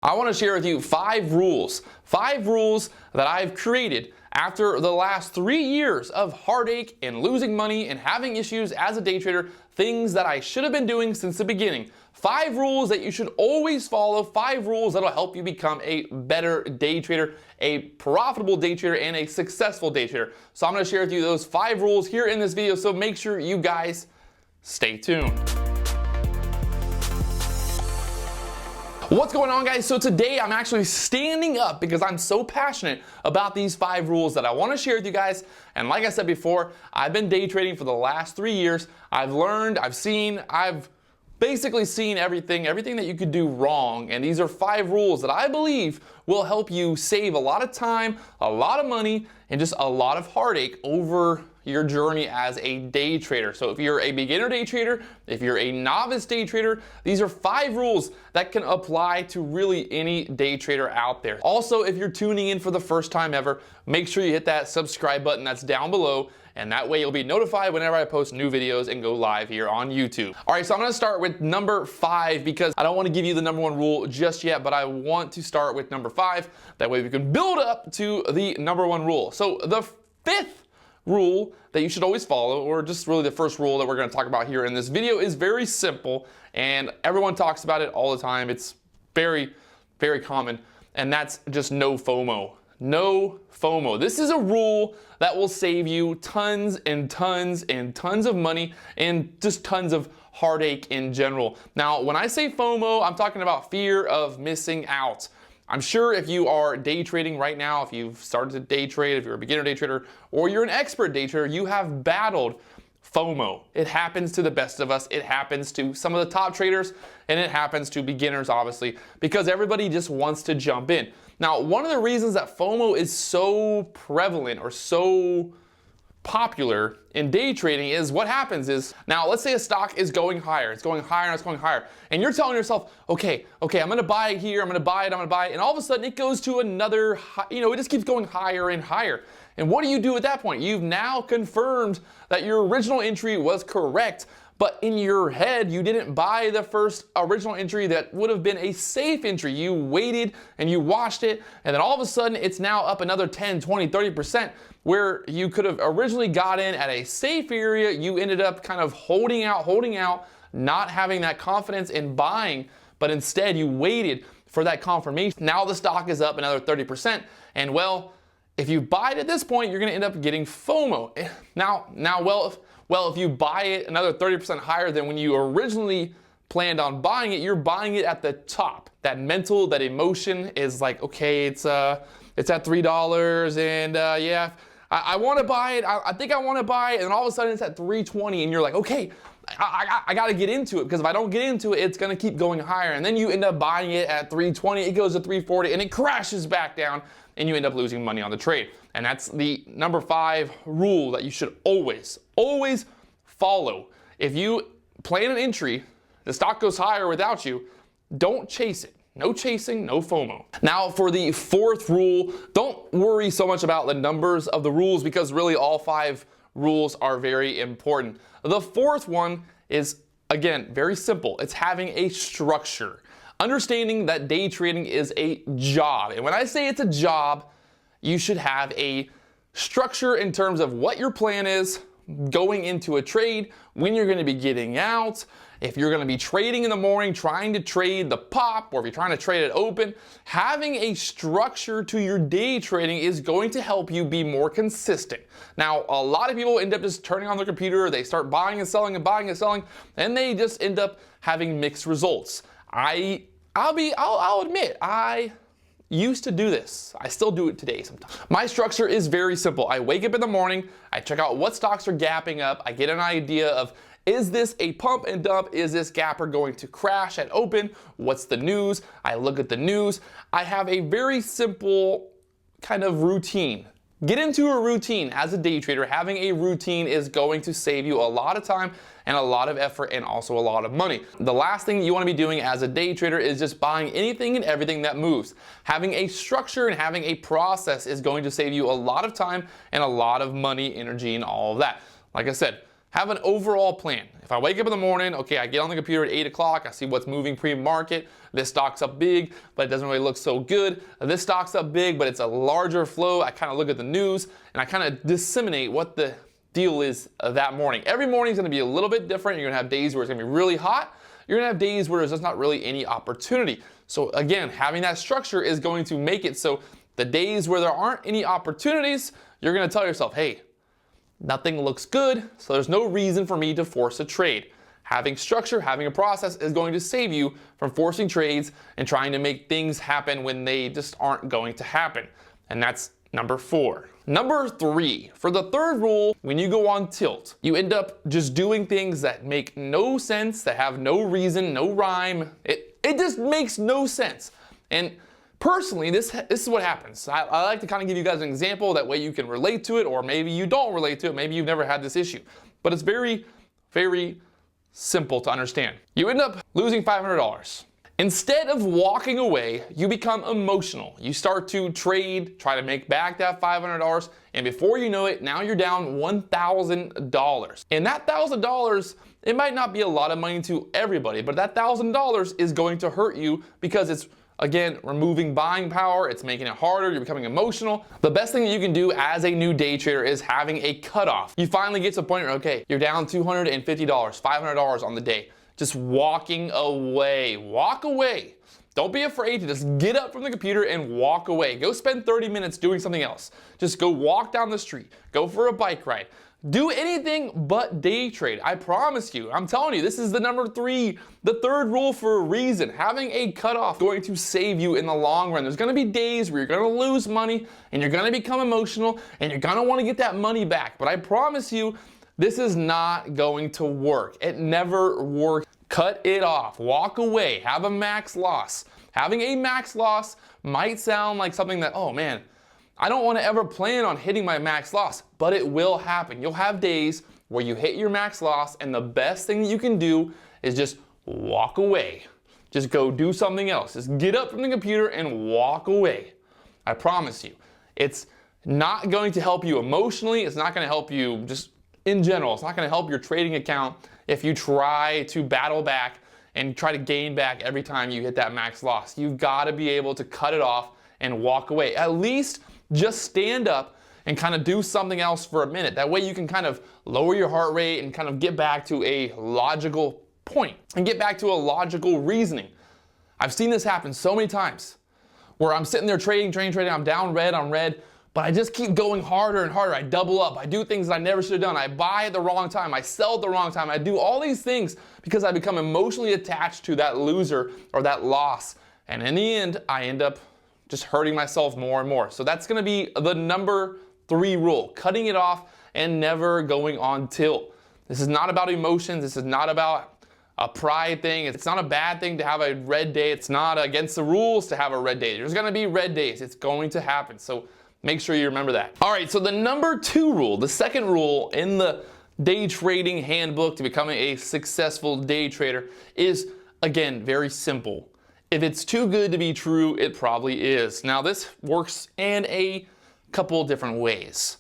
I want to share with you five rules that I've created after the last 3 years of heartache and losing money and having issues as a day trader, things that I should have been doing since the beginning. 5 rules that you should always follow, 5 rules that'll help you become a better day trader, a profitable day trader, and a successful day trader. So I'm going to share with you those 5 rules here in this video, so make sure you guys stay tuned. What's going on, guys? So today I'm actually standing up because I'm so passionate about these 5 rules that I want to share with you guys. And like I said before, I've been day trading for the last 3 years. I've learned, I've basically seen everything that you could do wrong. And these are 5 rules that I believe will help you save a lot of time, a lot of money, and just a lot of heartache over your journey as a day trader. So if you're a beginner day trader, if you're a novice day trader, these are 5 rules that can apply to really any day trader out there. Also, if you're tuning in for the first time ever, make sure you hit that subscribe button that's down below, and that way you'll be notified whenever I post new videos and go live here on YouTube. All right, so I'm gonna start with number 5 because I don't want to give you the number 1 rule just yet, but I want to start with number 5. That way we can build up to the number 1 rule. So the 5th rule that you should always follow, or just really the first rule that we're going to talk about here in this video, is very simple and everyone talks about it all the time. It's very, very common, and that's just no FOMO. No FOMO. This is a rule that will save you tons and tons and tons of money and just tons of heartache in general. Now, when I say FOMO, I'm talking about fear of missing out. I'm sure if you are day trading right now, if you've started to day trade, if you're a beginner day trader, or you're an expert day trader, you have battled FOMO. It happens to the best of us. It happens to some of the top traders, and it happens to beginners, obviously, because everybody just wants to jump in. Now, one of the reasons that FOMO is so prevalent or so popular in day trading is what happens is, now let's say a stock is going higher, it's going higher and it's going higher, and you're telling yourself, okay, I'm gonna buy it here, I'm gonna buy it, and all of a sudden it goes to another, it just keeps going higher and higher. And what do you do at that point? You've now confirmed that your original entry was correct, but in your head, you didn't buy the first original entry that would have been a safe entry. You waited and you watched it, and then all of a sudden it's now up another 10, 20, 30%, where you could have originally got in at a safe area. You ended up kind of holding out, not having that confidence in buying, but instead you waited for that confirmation. Now the stock is up another 30%, and well, if you buy it at this point, you're gonna end up getting FOMO. Well, if you buy it another 30% higher than when you originally planned on buying it, you're buying it at the top. That emotion is like, okay, it's at $3, and yeah, I want to buy it. I think I want to buy it, and all of a sudden it's at $3.20, and you're like, okay, I got to get into it, because if I don't get into it, it's going to keep going higher. And then you end up buying it at $3.20, it goes to $3.40, and it crashes back down, and you end up losing money on the trade. And that's the number 5 rule that you should always follow. If you plan an entry, the stock goes higher without you, don't chase it. No chasing, no FOMO. Now for the 4th rule, don't worry so much about the numbers of the rules, because really all 5 rules are very important. The 4th one is, again, very simple. It's having a structure. Understanding that day trading is a job. And when I say it's a job, you should have a structure in terms of what your plan is going into a trade, when you're going to be getting out, if you're going to be trading in the morning, trying to trade the pop, or if you're trying to trade it open. Having a structure to your day trading is going to help you be more consistent. Now, a lot of people end up just turning on their computer, they start buying and selling and buying and selling, and they just end up having mixed results. I'll admit, I used to do this. I still do it today sometimes. My structure is very simple. I wake up in the morning, I check out what stocks are gapping up, I get an idea of, is this a pump and dump? Is this gapper going to crash at open? What's the news? I look at the news. I have a very simple kind of routine. Get into a routine as a day trader. Having a routine is going to save you a lot of time and a lot of effort, and also a lot of money. The last thing you want to be doing as a day trader is just buying anything and everything that moves. Having a structure and having a process is going to save you a lot of time and a lot of money, energy, and all of that. Like I said, Have an overall plan. If I wake up in the morning, okay, I get on the computer at 8 o'clock, I see what's moving pre-market. This stock's up big, but it doesn't really look so good. This stock's up big, but it's a larger flow. I kind of look at the news and I kind of disseminate what the deal is that morning. Every morning is going to be a little bit different. You're going to have days where it's going to be really hot. You're going to have days where there's just not really any opportunity. So again, having that structure is going to make it so the days where there aren't any opportunities, you're going to tell yourself, hey, nothing looks good, so there's no reason for me to force a trade. Having structure, having a process is going to save you from forcing trades and trying to make things happen when they just aren't going to happen. And that's number 4. Number 3, for the third rule, when you go on tilt, you end up just doing things that make no sense, that have no reason, no rhyme. It just makes no sense. And personally, this is what happens. I like to kind of give you guys an example, that way you can relate to it, or maybe you don't relate to it, maybe you've never had this issue. But it's very, very simple to understand. You end up losing $500. Instead of walking away, you become emotional. You start to trade, try to make back that $500, and before you know it, now you're down $1,000. And that $1,000, it might not be a lot of money to everybody, but that $1,000 is going to hurt you because it's, again, removing buying power, it's making it harder, you're becoming emotional. The best thing that you can do as a new day trader is having a cutoff. You finally get to a point where, okay, you're down $250, $500 on the day. Just walking away. Walk away. Don't be afraid to just get up from the computer and walk away. Go spend 30 minutes doing something else. Just go walk down the street. Go for a bike ride. Do anything but day trade. I promise you. I'm telling you, this is the number 3, the third rule for a reason. Having a cutoff is going to save you in the long run. There's going to be days where you're going to lose money and you're going to become emotional and you're going to want to get that money back. But I promise you, this is not going to work. It never works. Cut it off. Walk away. Have a max loss. Having a max loss might sound like something that, oh man, I don't want to ever plan on hitting my max loss, but it will happen. You'll have days where you hit your max loss, and the best thing that you can do is just walk away. Just go do something else. Just get up from the computer and walk away. I promise you. It's not going to help you emotionally. It's not going to help you just in general. It's not going to help your trading account if you try to battle back and try to gain back every time you hit that max loss. You've got to be able to cut it off and walk away. At least just stand up and kind of do something else for a minute. That way you can kind of lower your heart rate and kind of get back to a logical point and get back to a logical reasoning. I've seen this happen so many times where I'm sitting there trading, I'm down red on red, but I just keep going harder and harder. I double up. I do things that I never should have done. I buy at the wrong time. I sell at the wrong time. I do all these things because I become emotionally attached to that loser or that loss. And in the end, I end up just hurting myself more and more. So that's going to be the number 3 rule, cutting it off and never going on tilt. This is not about emotions. This is not about a pride thing. It's not a bad thing to have a red day. It's not against the rules to have a red day. There's going to be red days. It's going to happen. So make sure you remember that. All right, so the number 2 rule, the second rule in the day trading handbook to becoming a successful day trader is, again, very simple. If it's too good to be true, it probably is. Now, this works in a couple different ways.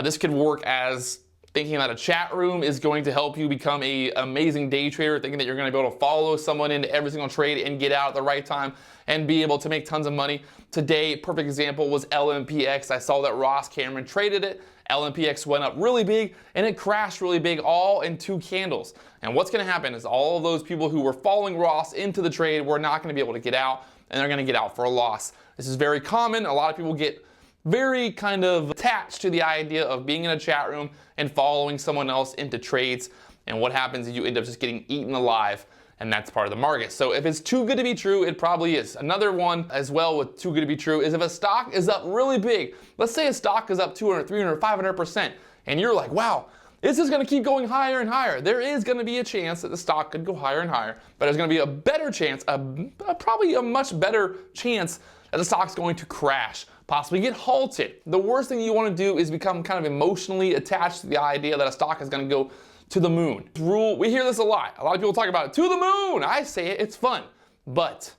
This could work as thinking that a chat room is going to help you become an amazing day trader, thinking that you're going to be able to follow someone into every single trade and get out at the right time and be able to make tons of money. Today, perfect example was LMPX. I saw that Ross Cameron traded it. LMPX went up really big and it crashed really big, all in 2 candles. And what's going to happen is all of those people who were following Ross into the trade were not going to be able to get out, and they're going to get out for a loss. This is very common. A lot of people get very kind of attached to the idea of being in a chat room and following someone else into trades. And what happens is you end up just getting eaten alive, and that's part of the market. So if it's too good to be true, it probably is. Another one as well with too good to be true is if a stock is up really big. Let's say a stock is up 200, 300, 500%, and you're like, wow, this is going to keep going higher and higher. There is going to be a chance that the stock could go higher and higher, but there's going to be a better chance, probably a much better chance that the stock's going to crash, possibly get halted. The worst thing you want to do is become kind of emotionally attached to the idea that a stock is going to go to the moon. Rule, we hear this a lot. A lot of people talk about it, to the moon. I say it, it's fun. But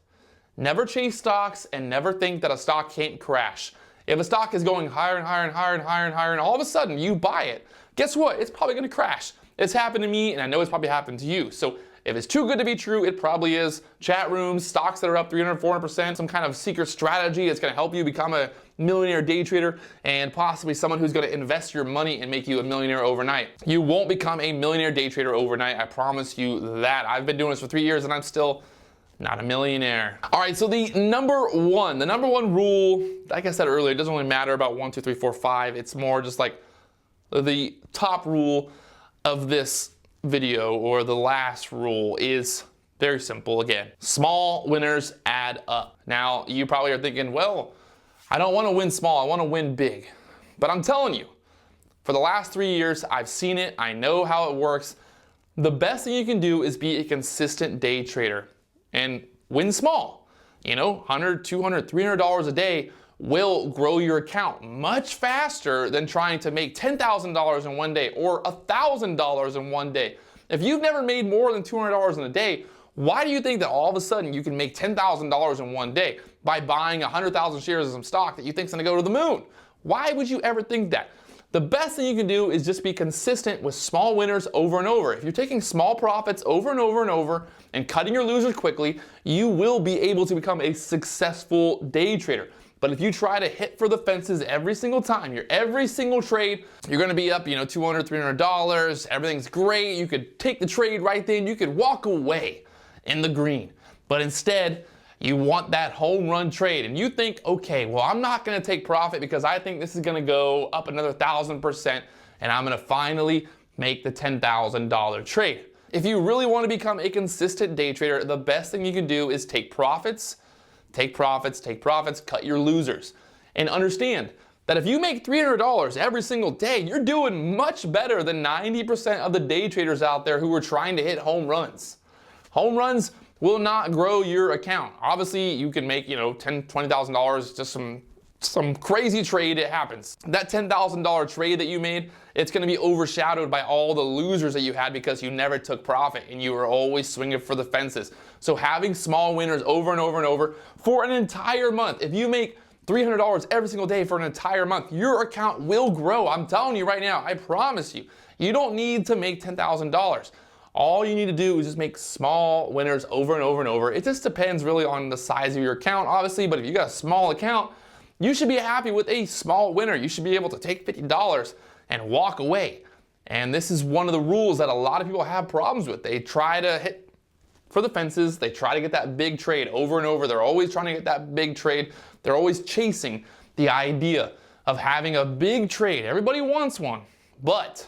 never chase stocks and never think that a stock can't crash. If a stock is going higher and higher and higher and higher and higher and all of a sudden you buy it, guess what? It's probably going to crash. It's happened to me, and I know it's probably happened to you. So if it's too good to be true, it probably is. Chat rooms, stocks that are up 300, 400%, some kind of secret strategy that's gonna help you become a millionaire day trader, and possibly someone who's gonna invest your money and make you a millionaire overnight. You won't become a millionaire day trader overnight, I promise you that. I've been doing this for 3 years and I'm still not a millionaire. All right, so the number one rule, like I said earlier, it doesn't really matter about 1, 2, 3, 4, 5. It's more just like the top rule of this video, or the last rule, is very simple again. Small winners add up. Now, you probably are thinking, well, I don't want to win small, I want to win big. But I'm telling you, for the last 3 years, I've seen it, I know how it works. The best thing you can do is be a consistent day trader and win small. You know, $100, $200, $300 a day will grow your account much faster than trying to make $10,000 in one day or $1,000 in one day. If you've never made more than $200 in a day, why do you think that all of a sudden you can make $10,000 in one day by buying 100,000 shares of some stock that you think is going to go to the moon? Why would you ever think that? The best thing you can do is just be consistent with small winners over and over. If you're taking small profits over and over and over and cutting your losers quickly, you will be able to become a successful day trader. But if you try to hit for the fences every single time, every single trade, you're gonna be up, $200, $300, everything's great, you could take the trade right then, you could walk away in the green. But instead, you want that home run trade, and you think, okay, well, I'm not gonna take profit because I think this is gonna go up another 1,000%, and I'm gonna finally make the $10,000 trade. If you really wanna become a consistent day trader, the best thing you can do is take profits, cut your losers. And understand that if you make $300 every single day, you're doing much better than 90% of the day traders out there who are trying to hit home runs. Home runs will not grow your account. Obviously, you can make, $10,000, $20,000, just some crazy trade, it happens. That $10,000 trade that you made, it's gonna be overshadowed by all the losers that you had because you never took profit and you were always swinging for the fences. So having small winners over and over and over for an entire month, if you make $300 every single day for an entire month, your account will grow. I'm telling you right now, I promise you. You don't need to make $10,000. All you need to do is just make small winners over and over and over. It just depends really on the size of your account, obviously, but if you got a small account, you should be happy with a small winner. You should be able to take $50 and walk away. And this is one of the rules that a lot of people have problems with. They try to hit for the fences. They try to get that big trade over and over. They're always trying to get that big trade. They're always chasing the idea of having a big trade. Everybody wants one, but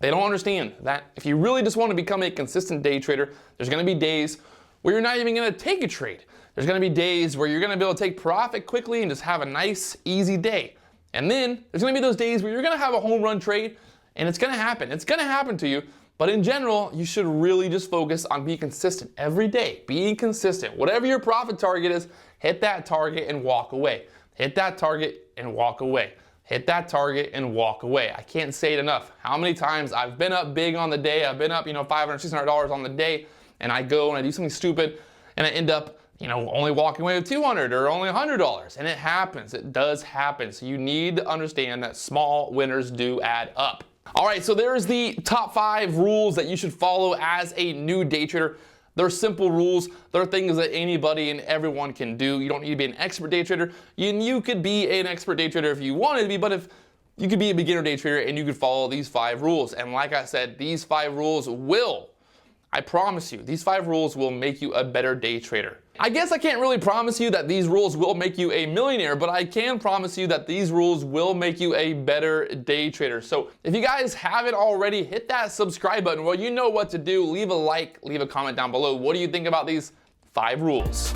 they don't understand that if you really just want to become a consistent day trader, there's going to be days where you're not even going to take a trade. There's going to be days where you're going to be able to take profit quickly and just have a nice, easy day. And then there's going to be those days where you're going to have a home run trade, and it's going to happen. It's going to happen to you. But in general, you should really just focus on being consistent every day. Being consistent. Whatever your profit target is, hit that target and walk away. Hit that target and walk away. Hit that target and walk away. I can't say it enough. How many times I've been up big on the day, I've been up, $500, $600 on the day, and I go and I do something stupid, and I end up only walking away with $200 or only $100. And it happens. It does happen. So you need to understand that small winners do add up. All right, so there's the top 5 rules that you should follow as a new day trader. They're simple rules. They're things that anybody and everyone can do. You don't need to be an expert day trader. You could be an expert day trader if you wanted to be, but if you could be a beginner day trader and you could follow these 5 rules. And like I said, these 5 rules will, I promise you, these 5 rules will make you a better day trader. I guess I can't really promise you that these rules will make you a millionaire, but I can promise you that these rules will make you a better day trader. So if you guys haven't already, hit that subscribe button. Well, you know what to do. Leave a like, leave a comment down below. What do you think about these 5 rules?